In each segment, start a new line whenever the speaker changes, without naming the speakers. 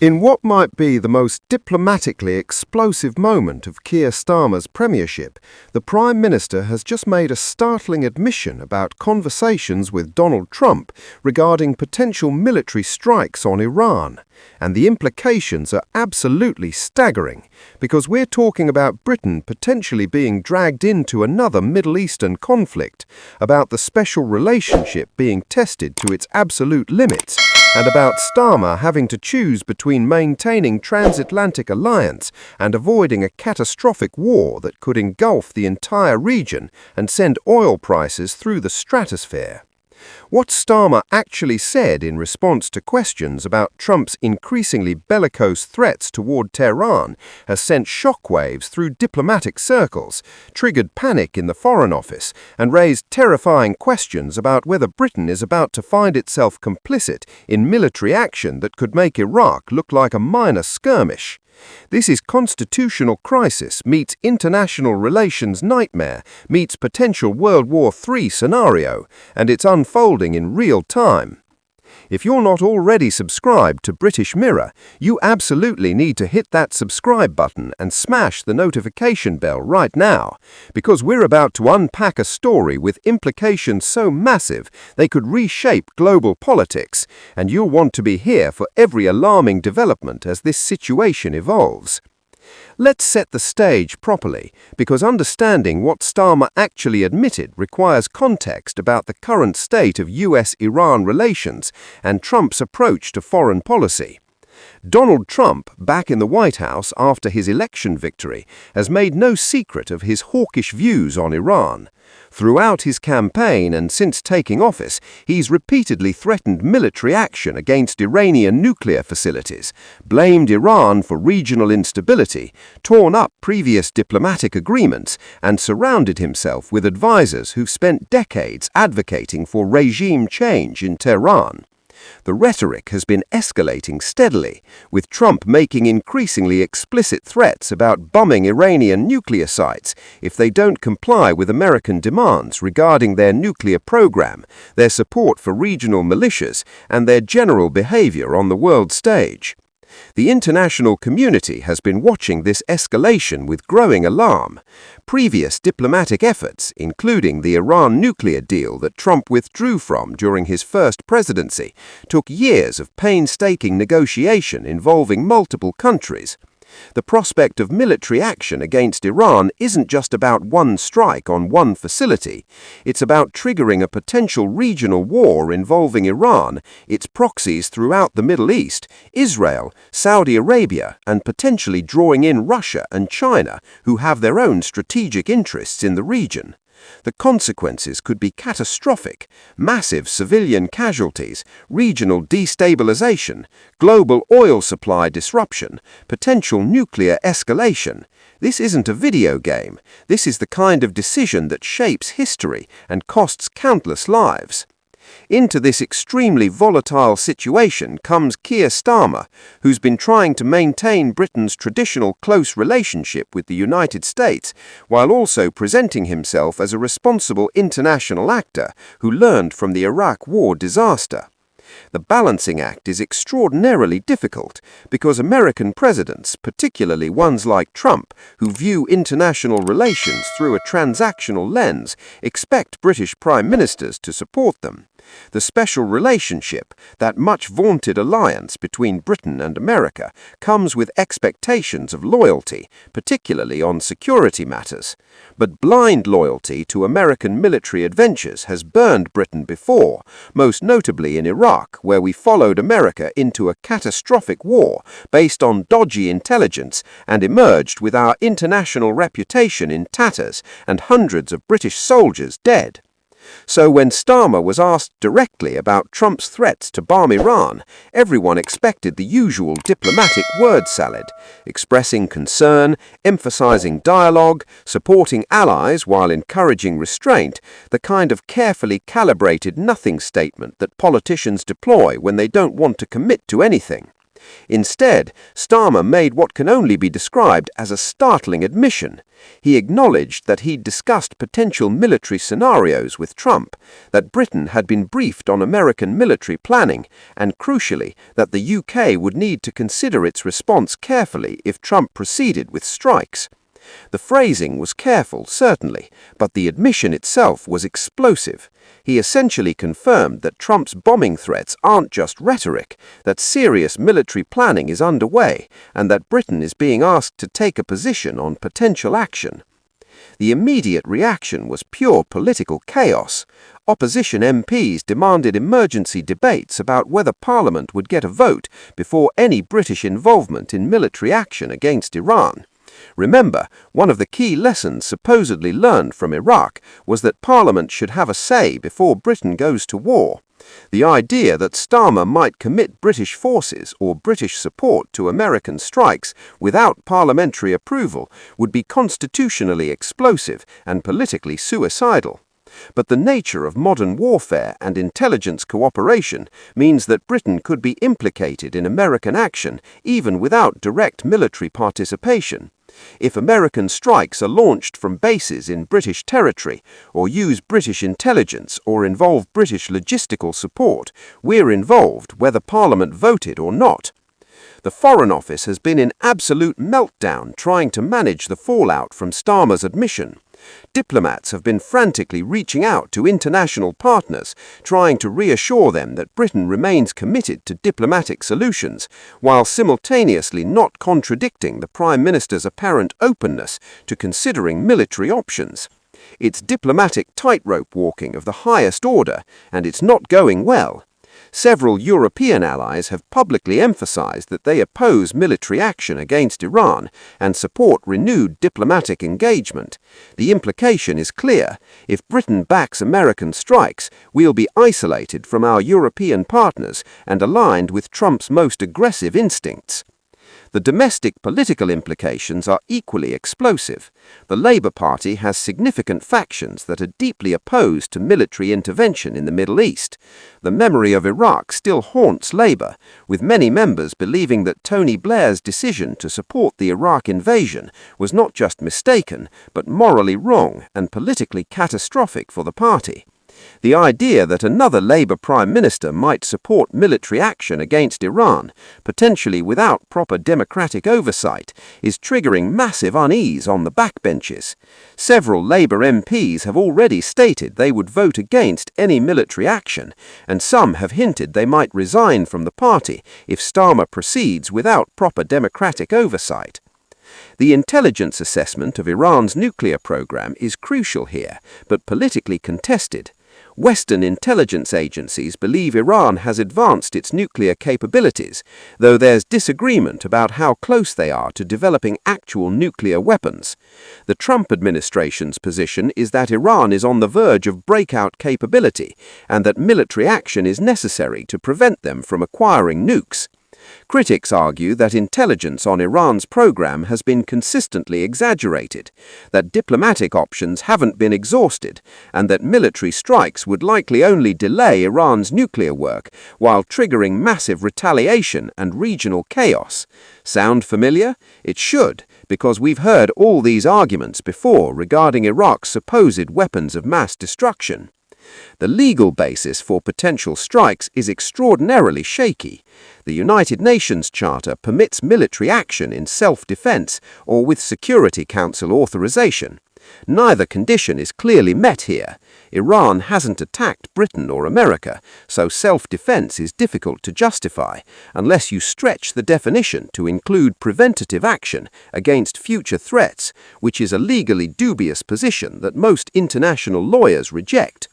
In what might be the most diplomatically explosive moment of Keir Starmer's premiership, the Prime Minister has just made a startling admission about conversations with Donald Trump regarding potential military strikes on Iran. And the implications are absolutely staggering, because we're talking about Britain potentially being dragged into another Middle Eastern conflict, about the special relationship being tested to its absolute limits, and about Starmer having to choose between maintaining transatlantic alliance and avoiding a catastrophic war that could engulf the entire region and send oil prices through the stratosphere. What Starmer actually said in response to questions about Trump's increasingly bellicose threats toward Tehran has sent shockwaves through diplomatic circles, triggered panic in the Foreign Office, and raised terrifying questions about whether Britain is about to find itself complicit in military action that could make Iraq look like a minor skirmish. This is constitutional crisis meets international relations nightmare meets potential World War III scenario, and it's unfolding in real time. If you're not already subscribed to British Mirror, you absolutely need to hit that subscribe button and smash the notification bell right now, because we're about to unpack a story with implications so massive they could reshape global politics, and you'll want to be here for every alarming development as this situation evolves. Let's set the stage properly, because understanding what Starmer actually admitted requires context about the current state of US-Iran relations and Trump's approach to foreign policy. Donald Trump, back in the White House after his election victory, has made no secret of his hawkish views on Iran. Throughout his campaign and since taking office, he's repeatedly threatened military action against Iranian nuclear facilities, blamed Iran for regional instability, torn up previous diplomatic agreements, and surrounded himself with advisors who've spent decades advocating for regime change in Tehran. The rhetoric has been escalating steadily, with Trump making increasingly explicit threats about bombing Iranian nuclear sites if they don't comply with American demands regarding their nuclear program, their support for regional militias, and their general behavior on the world stage. The international community has been watching this escalation with growing alarm. Previous diplomatic efforts, including the Iran nuclear deal that Trump withdrew from during his first presidency, took years of painstaking negotiation involving multiple countries. The prospect of military action against Iran isn't just about one strike on one facility. It's about triggering a potential regional war involving Iran, its proxies throughout the Middle East, Israel, Saudi Arabia, and potentially drawing in Russia and China, who have their own strategic interests in the region. The consequences could be catastrophic: massive civilian casualties, regional destabilization, global oil supply disruption, potential nuclear escalation. This isn't a video game. This is the kind of decision that shapes history and costs countless lives. Into this extremely volatile situation comes Keir Starmer, who's been trying to maintain Britain's traditional close relationship with the United States, while also presenting himself as a responsible international actor who learned from the Iraq War disaster. The balancing act is extraordinarily difficult because American presidents, particularly ones like Trump, who view international relations through a transactional lens, expect British prime ministers to support them. The special relationship, that much-vaunted alliance between Britain and America, comes with expectations of loyalty, particularly on security matters. But blind loyalty to American military adventures has burned Britain before, most notably in Iraq, where we followed America into a catastrophic war based on dodgy intelligence and emerged with our international reputation in tatters and hundreds of British soldiers dead. So when Starmer was asked directly about Trump's threats to bomb Iran, everyone expected the usual diplomatic word salad, expressing concern, emphasizing dialogue, supporting allies while encouraging restraint, the kind of carefully calibrated nothing statement that politicians deploy when they don't want to commit to anything. Instead, Starmer made what can only be described as a startling admission. He acknowledged that he'd discussed potential military scenarios with Trump, that Britain had been briefed on American military planning, and crucially, that the UK would need to consider its response carefully if Trump proceeded with strikes. The phrasing was careful, certainly, but the admission itself was explosive. He essentially confirmed that Trump's bombing threats aren't just rhetoric, that serious military planning is underway, and that Britain is being asked to take a position on potential action. The immediate reaction was pure political chaos. Opposition MPs demanded emergency debates about whether Parliament would get a vote before any British involvement in military action against Iran. Remember, one of the key lessons supposedly learned from Iraq was that Parliament should have a say before Britain goes to war. The idea that Starmer might commit British forces or British support to American strikes without parliamentary approval would be constitutionally explosive and politically suicidal. But the nature of modern warfare and intelligence cooperation means that Britain could be implicated in American action even without direct military participation. If American strikes are launched from bases in British territory, or use British intelligence or involve British logistical support, we're involved whether Parliament voted or not. The Foreign Office has been in absolute meltdown trying to manage the fallout from Starmer's admission. Diplomats have been frantically reaching out to international partners, trying to reassure them that Britain remains committed to diplomatic solutions, while simultaneously not contradicting the Prime Minister's apparent openness to considering military options. It's diplomatic tightrope walking of the highest order, and it's not going well. Several European allies have publicly emphasized that they oppose military action against Iran and support renewed diplomatic engagement. The implication is clear. If Britain backs American strikes, we'll be isolated from our European partners and aligned with Trump's most aggressive instincts. The domestic political implications are equally explosive. The Labour Party has significant factions that are deeply opposed to military intervention in the Middle East. The memory of Iraq still haunts Labour, with many members believing that Tony Blair's decision to support the Iraq invasion was not just mistaken, but morally wrong and politically catastrophic for the party. The idea that another Labour Prime Minister might support military action against Iran, potentially without proper democratic oversight, is triggering massive unease on the backbenches. Several Labour MPs have already stated they would vote against any military action, and some have hinted they might resign from the party if Starmer proceeds without proper democratic oversight. The intelligence assessment of Iran's nuclear program is crucial here, but politically contested. Western intelligence agencies believe Iran has advanced its nuclear capabilities, though there's disagreement about how close they are to developing actual nuclear weapons. The Trump administration's position is that Iran is on the verge of breakout capability and that military action is necessary to prevent them from acquiring nukes. Critics argue that intelligence on Iran's program has been consistently exaggerated, that diplomatic options haven't been exhausted, and that military strikes would likely only delay Iran's nuclear work while triggering massive retaliation and regional chaos. Sound familiar? It should, because we've heard all these arguments before regarding Iraq's supposed weapons of mass destruction. The legal basis for potential strikes is extraordinarily shaky. The United Nations Charter permits military action in self-defense or with Security Council authorization. Neither condition is clearly met here. Iran hasn't attacked Britain or America, so self-defense is difficult to justify, unless you stretch the definition to include preventative action against future threats, which is a legally dubious position that most international lawyers reject.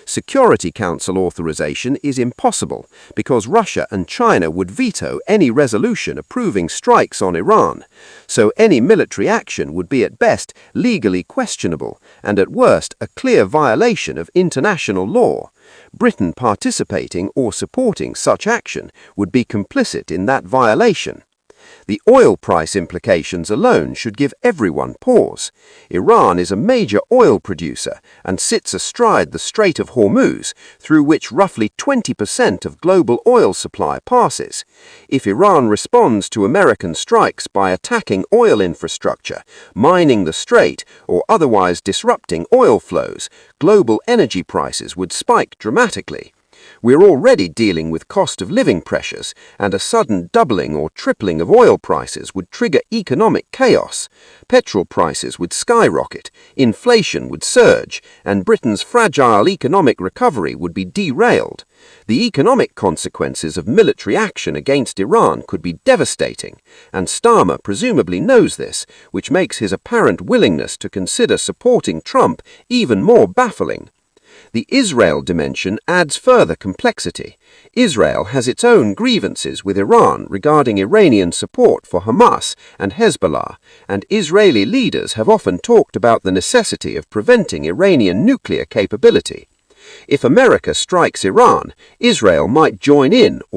Security Council authorization is impossible because Russia and China would veto any resolution approving strikes on Iran, so any military action would be at best legally questionable and at worst a clear violation of international law. Britain participating or supporting such action would be complicit in that violation. The oil price implications alone should give everyone pause. Iran is a major oil producer and sits astride the Strait of Hormuz, through which roughly 20% of global oil supply passes. If Iran responds to American strikes by attacking oil infrastructure, mining the strait, or otherwise disrupting oil flows, global energy prices would spike dramatically. We're already dealing with cost of living pressures, and a sudden doubling or tripling of oil prices would trigger economic chaos. Petrol prices would skyrocket, inflation would surge, and Britain's fragile economic recovery would be derailed. The economic consequences of military action against Iran could be devastating, and Starmer presumably knows this, which makes his apparent willingness to consider supporting Trump even more baffling. The Israel dimension adds further complexity. Israel has its own grievances with Iran regarding Iranian support for Hamas and Hezbollah, and Israeli leaders have often talked about the necessity of preventing Iranian nuclear capability. If America strikes Iran, Israel might join in